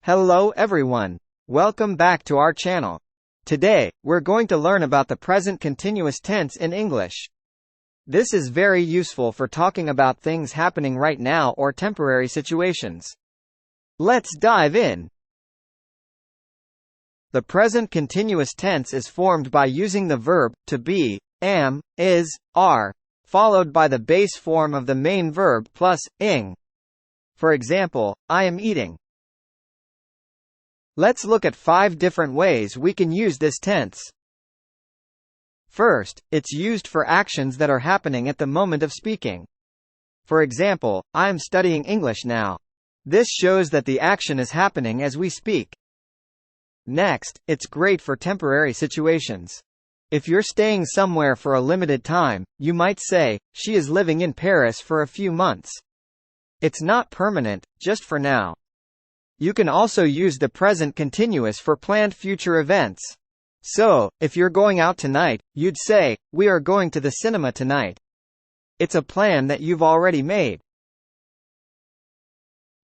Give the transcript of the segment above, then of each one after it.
Hello everyone. Welcome back to our channel. Today, we're going to learn about the present continuous tense in English. This is very useful for talking about things happening right now or temporary situations. Let's dive in. The present continuous tense is formed by using the verb to be, am, is, are, followed by the base form of the main verb plus ing. For example, I am eating. Let's look at 5 different ways we can use this tense. First, it's used for actions that are happening at the moment of speaking. For example, I am studying English now. This shows that the action is happening as we speak. Next, it's great for temporary situations. If you're staying somewhere for a limited time, you might say, she is living in Paris for a few months. It's not permanent, just for now. You can also use the present continuous for planned future events. So, if you're going out tonight, you'd say, we are going to the cinema tonight. It's a plan that you've already made.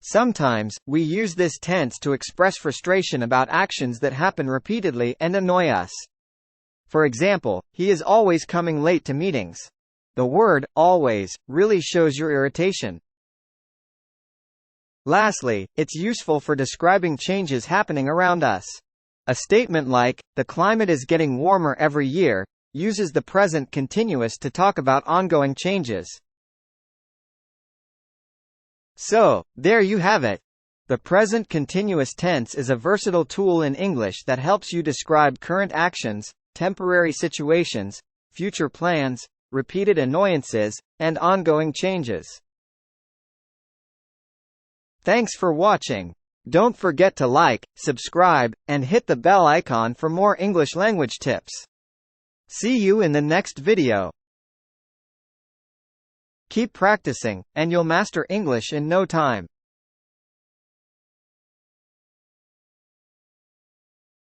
Sometimes, we use this tense to express frustration about actions that happen repeatedly and annoy us. For example, he is always coming late to meetings. The word, always, really shows your irritation. Lastly, it's useful for describing changes happening around us. A statement like, the climate is getting warmer every year, uses the present continuous to talk about ongoing changes. So, there you have it. The present continuous tense is a versatile tool in English that helps you describe current actions, temporary situations, future plans, repeated annoyances, and ongoing changes. Thanks for watching. Don't forget to like, subscribe, and hit the bell icon for more English language tips. See you in the next video. Keep practicing, and you'll master English in no time.